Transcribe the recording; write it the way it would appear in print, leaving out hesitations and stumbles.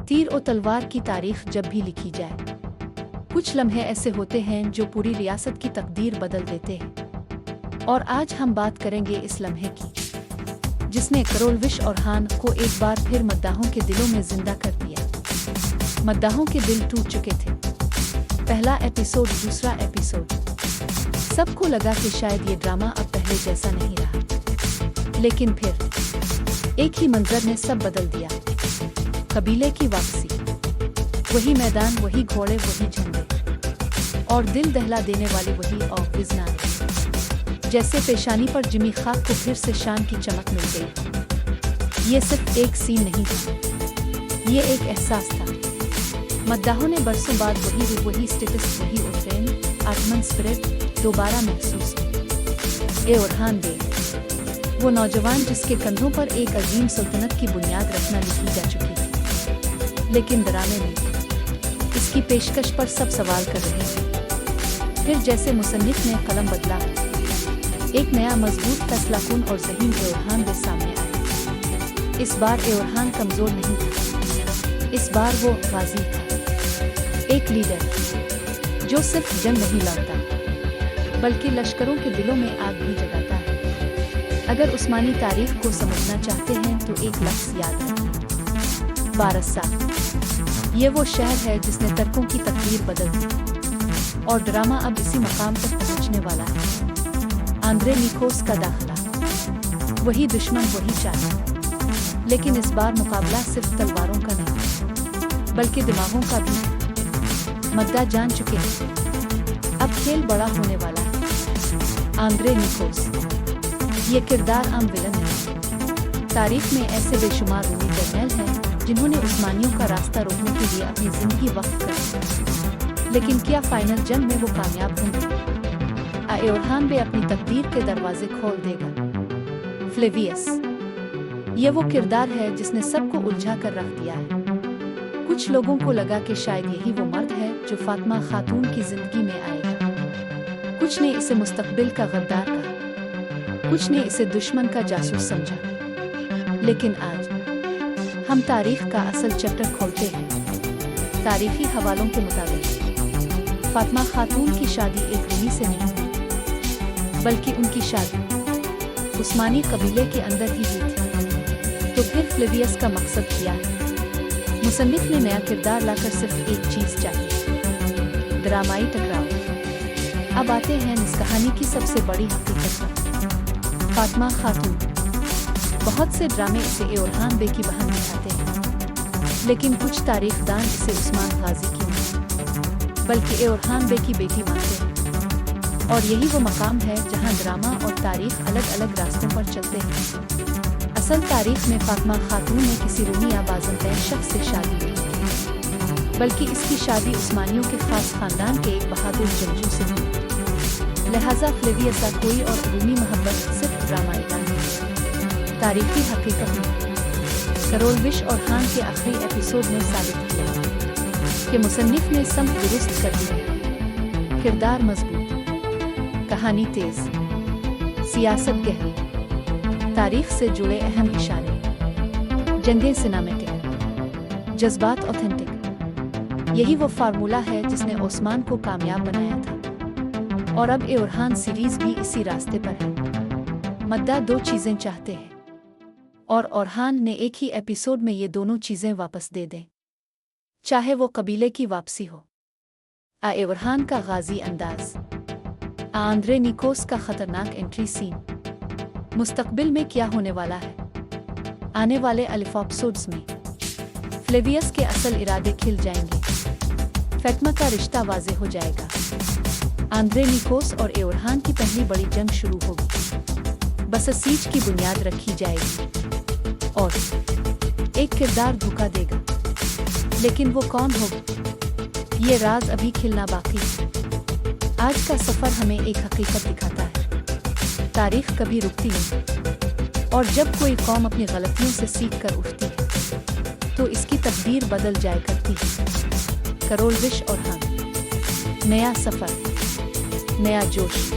تیر و تلوار کی تاریخ جب بھی لکھی جائے، کچھ لمحے ایسے ہوتے ہیں جو پوری ریاست کی تقدیر بدل دیتے ہیں، اور آج ہم بات کریں گے اس لمحے کی جس نے کرولوش اورہان کو ایک بار پھر مداحوں کے دلوں میں زندہ کر دیا۔ مداحوں کے دل ٹوٹ چکے تھے۔ پہلا ایپیسوڈ، دوسرا ایپیسوڈ، سب کو لگا کہ شاید یہ ڈرامہ اب پہلے جیسا نہیں رہا، لیکن پھر ایک ہی منظر نے سب بدل دیا۔ قبیلے کی واپسی، وہی میدان، وہی گھوڑے، وہی جھنڈے، اور دل دہلا دینے والی وہی آواز نہ، جیسے پیشانی پر جمی خاک کو پھر سے شان کی چمک مل گئی۔ یہ صرف ایک سین نہیں تھا، یہ ایک احساس تھا۔ مداحوں نے برسوں بعد وہی روح، وہی اسٹیٹس، وہی اوٹرین آٹمن اسپرٹ دوبارہ محسوس کی۔ اورہان بے، وہ نوجوان جس کے کندھوں پر ایک عظیم سلطنت کی بنیاد رکھنا لکھی جا چکی تھی، لیکن ڈرامے میں اس کی پیشکش پر سب سوال کر رہے تھے۔ پھر جیسے مصنف نے قلم بدلا، ایک نیا مضبوط فیصلہ کن اور ذہین اورہان بے سامنے آیا۔ اس بار اورہان کمزور نہیں تھا، اس بار وہ غازی تھا، ایک لیڈر جو صرف جنگ نہیں لڑتا بلکہ لشکروں کے دلوں میں آگ بھی جگاتا ہے۔ اگر عثمانی تاریخ کو سمجھنا چاہتے ہیں تو ایک لفظ یاد رکھیں: بارسا۔ یہ وہ شہر ہے جس نے ترکوں کی تقدیر بدل دی، اور ڈرامہ اب اسی مقام تک پہنچنے والا ہے۔ آندرے نیکوس کا داخلہ، وہی دشمن، وہی چال، لیکن اس بار مقابلہ صرف تلواروں کا نہیں بلکہ دماغوں کا بھی۔ مداح جان چکے ہیں اب کھیل بڑا ہونے والا ہے۔ آندرے نیکوس یہ کردار عام ویلن ہے۔ تاریخ میں ایسے بے شمار رومی جرنیل ہیں جنہوں نے عثمانیوں کا راستہ روکنے کے لیے اپنی زندگی وقف کر دی، لیکن کیا فائنل جنگ میں وہ کامیاب ہوں گے؟ اورہان بے اپنی تقدیر کے دروازے کھول دے گا۔ فلیویس یہ وہ کردار ہے جس نے سب کو الجھا کر رکھ دیا ہے۔ کچھ لوگوں کو لگا کہ شاید یہی وہ مرد ہے جو فاطمہ خاتون کی زندگی میں آئے گا۔ کچھ نے اسے مستقبل کا غدار کہا، کچھ نے اسے دشمن کا جاسوس سمجھا، لیکن آج ہم تاریخ کا اصل چیپٹر کھولتے ہیں۔ تاریخی حوالوں کے مطابق فاطمہ خاتون کی شادی ایک رومی سے نہیں ہوئی، بلکہ ان کی شادی عثمانی قبیلے کے اندر ہی ہوئی تھی۔ تو پھر فلیویس کا مقصد کیا ہے؟ مصنف نے نیا کردار لا کر صرف ایک چیز چاہی: ڈرامائی ٹکراؤ۔ اب آتے ہیں اس کہانی کی سب سے بڑی حقیقت پر۔ فاطمہ خاتون، بہت سے ڈرامے اسے اورہان بے کی بہن دکھاتے ہیں، لیکن کچھ تاریخ دان اسے عثمان غازی کی نہیں بلکہ اورہان بے کی بیٹی مانتے ہیں۔ اور یہی وہ مقام ہے جہاں ڈرامہ اور تاریخ الگ الگ راستوں پر چلتے ہیں۔ اصل تاریخ میں فاطمہ خاتون نے کسی رومی یا بازنطین شخص سے شادی نہیں، بلکہ اس کی شادی عثمانیوں کے خاص خاندان کے ایک بہادر جنگجو سے ہوئی۔ لہٰذا فلیویس کا کوئی اور رومی محبت صرف ڈرامائی ہے۔ تاریخی حقیقت میں کرولوش اورہان کے آخری ایپیسوڈ نے ثابت کیا کہ مصنف نے سمت درست کر دی۔ کردار مضبوط، کہانی تیز، سیاست گہری، تاریخ سے جڑے اہم اشارے، جنگیں سینامیٹک، جذبات اوتھینٹک۔ یہی وہ فارمولا ہے جس نے عثمان کو کامیاب بنایا تھا، اور اب اورہان سیریز بھی اسی راستے پر ہے۔ مداح دو چیزیں چاہتے ہیں، اور اورہان نے ایک ہی ایپیسوڈ میں یہ دونوں چیزیں واپس دے دیں، چاہے وہ قبیلے کی واپسی ہو، اورہان کا غازی انداز، آندرے نیکوس کا خطرناک انٹری سین۔ مستقبل میں کیا ہونے والا ہے؟ آنے والے ایپیسوڈز میں فلیویس کے اصل ارادے کھل جائیں گے، فاطمہ کا رشتہ واضح ہو جائے گا، آندرے نیکوس اور اورہان کی پہلی بڑی جنگ شروع ہوگی، بسسیج کی بنیاد رکھی جائے گی، اور ایک کردار دھوکا دے گا، لیکن وہ کون ہوگا؟ یہ راز ابھی کھلنا باقی ہے۔ آج کا سفر ہمیں ایک حقیقت دکھاتا ہے: تاریخ کبھی رکتی نہیں، اور جب کوئی قوم اپنی غلطیوں سے سیکھ کر اٹھتی ہے تو اس کی تقدیر بدل جایا کرتی ہے۔ کرولوش اورہان، نیا سفر، نیا جوش۔